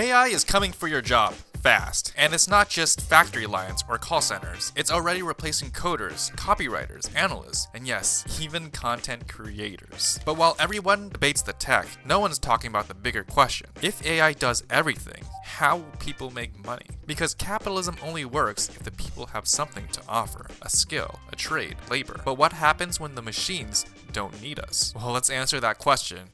AI is coming for your job fast, and it's not just factory lines or call centers. It's already replacing coders, copywriters, analysts, and yes, even content creators. But while everyone debates the tech, no one's talking about the bigger question. If AI does everything, how will people make money? Because capitalism only works if the people have something to offer, a skill, a trade, labor. But what happens when the machines don't need us? Well, let's answer that question.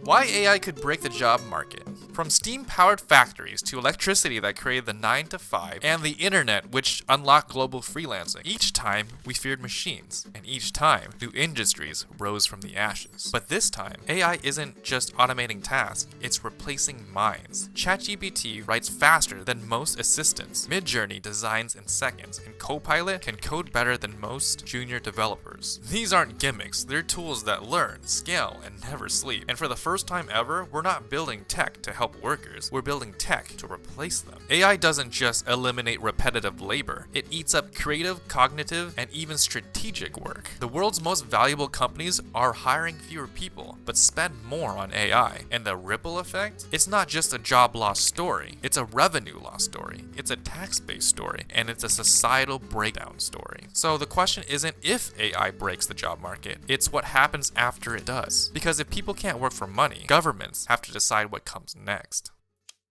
Why AI could break the job market. From steam-powered factories to electricity that created the 9 to 5 and the internet which unlocked global freelancing, each time we feared machines, and each time new industries rose from the ashes. But this time, AI isn't just automating tasks, it's replacing minds. ChatGPT writes faster than most assistants, Midjourney designs in seconds, and Copilot can code better than most junior developers. These aren't gimmicks, they're tools that learn, scale, and never sleep. And for the first time ever, we're not building tech to help workers, we're building tech to replace them. AI doesn't just eliminate repetitive labor, it eats up creative, cognitive, and even strategic work. The world's most valuable companies are hiring fewer people, but spend more on AI. And the ripple effect? It's not just a job loss story, it's a revenue loss story, it's a tax-based story, and it's a societal breakdown story. So the question isn't if AI breaks the job market, it's what happens after it does. Because if people can't work for money, governments have to decide what comes next.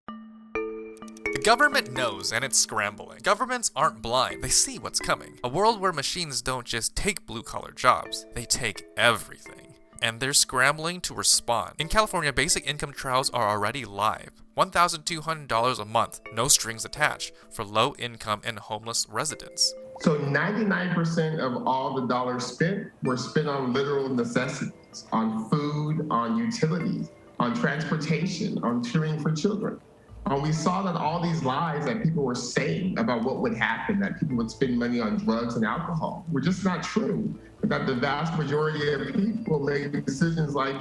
The government knows and it's scrambling. Governments aren't blind, they see what's coming. A world where machines don't just take blue-collar jobs, they take everything. And they're scrambling to respond. In California, basic income trials are already live. $1,200 a month, no strings attached, for low-income and homeless residents. So 99% of all the dollars spent were spent on literal necessities, on food, on utilities, on transportation, on tutoring for children. We saw that all these lies that people were saying about what would happen, that people would spend money on drugs and alcohol, were just not true. That the vast majority of people make decisions like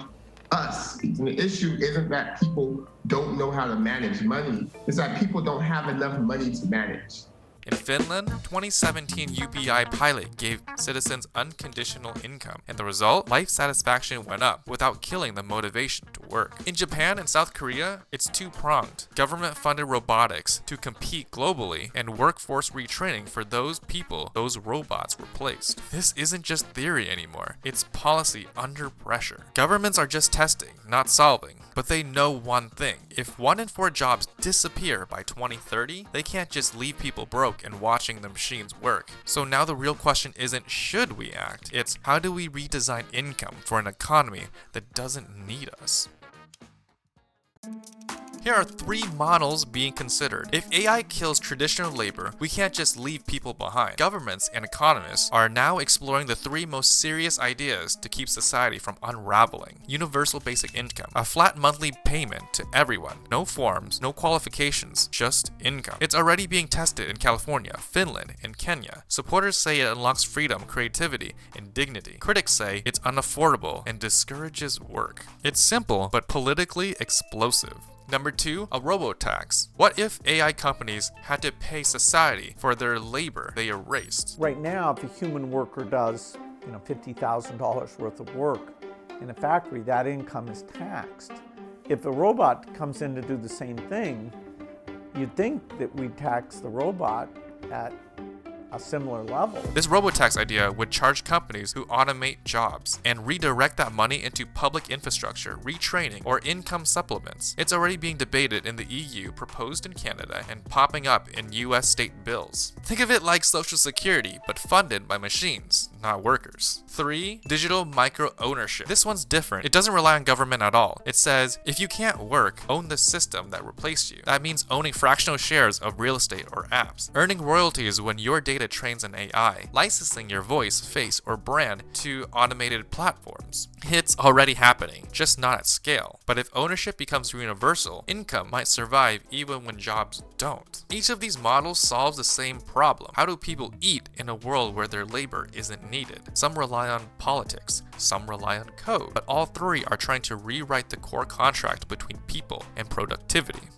us. And the issue isn't that people don't know how to manage money, it's that people don't have enough money to manage. In Finland, 2017 UBI pilot gave citizens unconditional income, and the result? Life satisfaction went up without killing the motivation to work. In Japan and South Korea, it's two-pronged. Government-funded robotics to compete globally, and workforce retraining for those people those robots replaced. This isn't just theory anymore, it's policy under pressure. Governments are just testing, not solving, but they know one thing. If 1 in 4 jobs disappear by 2030, they can't just leave people broke and watching the machines work. So now the real question isn't should we act, it's how do we redesign income for an economy that doesn't need us? Here are 3 models being considered. If AI kills traditional labor, we can't just leave people behind. Governments and economists are now exploring the 3 most serious ideas to keep society from unraveling. Universal basic income, a flat monthly payment to everyone. No forms, no qualifications, just income. It's already being tested in California, Finland, and Kenya. Supporters say it unlocks freedom, creativity, and dignity. Critics say it's unaffordable and discourages work. It's simple, but politically explosive. Number 2, a robo-tax. What if AI companies had to pay society for their labor they erased? Right now, if a human worker does, $50,000 worth of work in a factory, that income is taxed. If a robot comes in to do the same thing, you'd think that we'd tax the robot at a similar level. This robotax idea would charge companies who automate jobs and redirect that money into public infrastructure, retraining, or income supplements. It's already being debated in the EU, proposed in Canada, and popping up in US state bills. Think of it like Social Security, but funded by machines, not workers. 3, digital micro-ownership. This one's different. It doesn't rely on government at all. It says, if you can't work, own the system that replaced you. That means owning fractional shares of real estate or apps, earning royalties when your data trains an AI, licensing your voice, face, or brand to automated platforms. It's already happening, just not at scale. But if ownership becomes universal, income might survive even when jobs don't. Each of these models solves the same problem. How do people eat in a world where their labor isn't needed? Some rely on politics, some rely on code, but all 3 are trying to rewrite the core contract between people and productivity.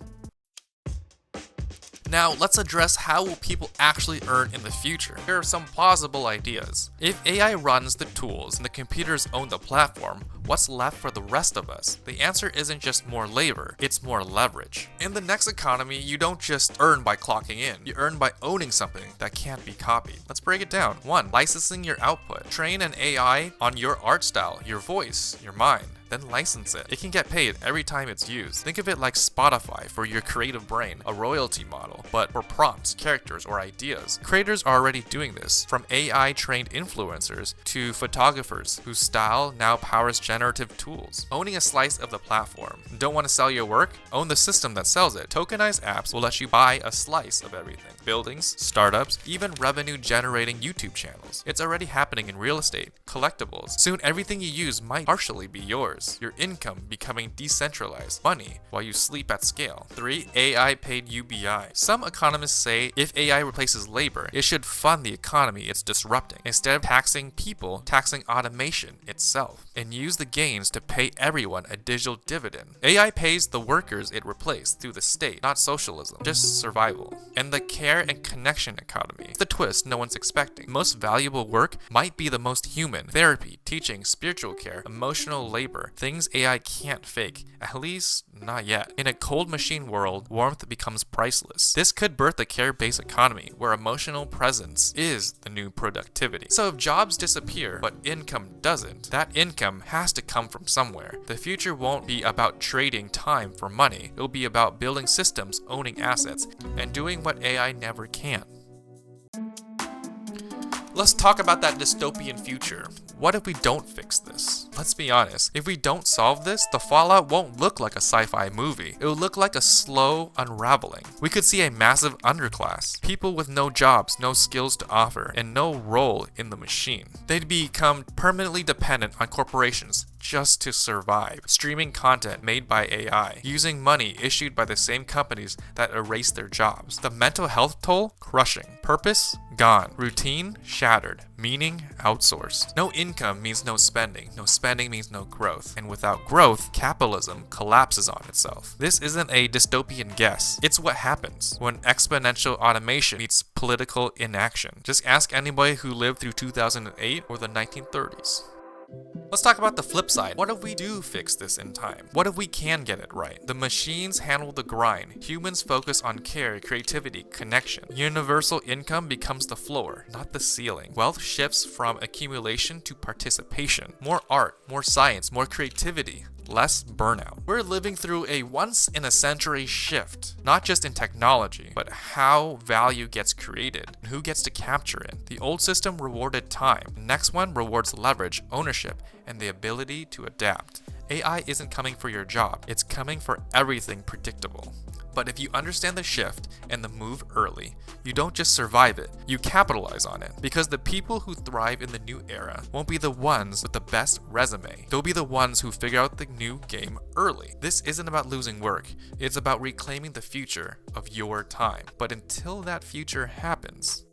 Now, let's address how will people actually earn in the future. Here are some plausible ideas. If AI runs the tools and the computers own the platform, what's left for the rest of us? The answer isn't just more labor, it's more leverage. In the next economy, you don't just earn by clocking in, you earn by owning something that can't be copied. Let's break it down. 1. Licensing your output. Train an AI on your art style, your voice, your mind. Then license it. It can get paid every time it's used. Think of it like Spotify for your creative brain, a royalty model, but for prompts, characters, or ideas. Creators are already doing this, from AI-trained influencers to photographers whose style now powers generative tools. Owning a slice of the platform. Don't want to sell your work? Own the system that sells it. Tokenized apps will let you buy a slice of everything. Buildings, startups, even revenue-generating YouTube channels. It's already happening in real estate, collectibles. Soon everything you use might partially be yours. Your income becoming decentralized, money while you sleep at scale. 3. AI paid UBI. Some economists say if AI replaces labor, it should fund the economy it's disrupting. Instead of taxing people, taxing automation itself, and use the gains to pay everyone a digital dividend. AI pays the workers it replaced through the state, not socialism, just survival. And the care and connection economy. The twist no one's expecting. Most valuable work might be the most human. Therapy, teaching, spiritual care, emotional labor. Things AI can't fake, at least not yet. In a cold machine world, warmth becomes priceless. This could birth a care-based economy where emotional presence is the new productivity. So if jobs disappear, but income doesn't, that income has to come from somewhere. The future won't be about trading time for money. It'll be about building systems, owning assets, and doing what AI never can. Let's talk about that dystopian future. What if we don't fix this? Let's be honest, if we don't solve this, the fallout won't look like a sci-fi movie. It will look like a slow unraveling. We could see a massive underclass, people with no jobs, no skills to offer, and no role in the machine. They'd become permanently dependent on corporations just to survive, streaming content made by AI, using money issued by the same companies that erased their jobs. The mental health toll? Crushing. Purpose? Gone. Routine? Shattered. Meaning? Outsourced. No income means no spending. No spending means no growth. And without growth, capitalism collapses on itself. This isn't a dystopian guess. It's what happens when exponential automation meets political inaction. Just ask anybody who lived through 2008 or the 1930s. Let's talk about the flip side. What if we do fix this in time? What if we can get it right? The machines handle the grind. Humans focus on care, creativity, connection. Universal income becomes the floor, not the ceiling. Wealth shifts from accumulation to participation. More art, more science, more creativity. Less burnout. We're living through a once-in-a-century shift, not just in technology, but how value gets created and who gets to capture it. The old system rewarded time. The next one rewards leverage, ownership, and the ability to adapt. AI isn't coming for your job, it's coming for everything predictable. But if you understand the shift and the move early, you don't just survive it, you capitalize on it. Because the people who thrive in the new era won't be the ones with the best resume. They'll be the ones who figure out the new game early. This isn't about losing work, it's about reclaiming the future of your time. But until that future happens,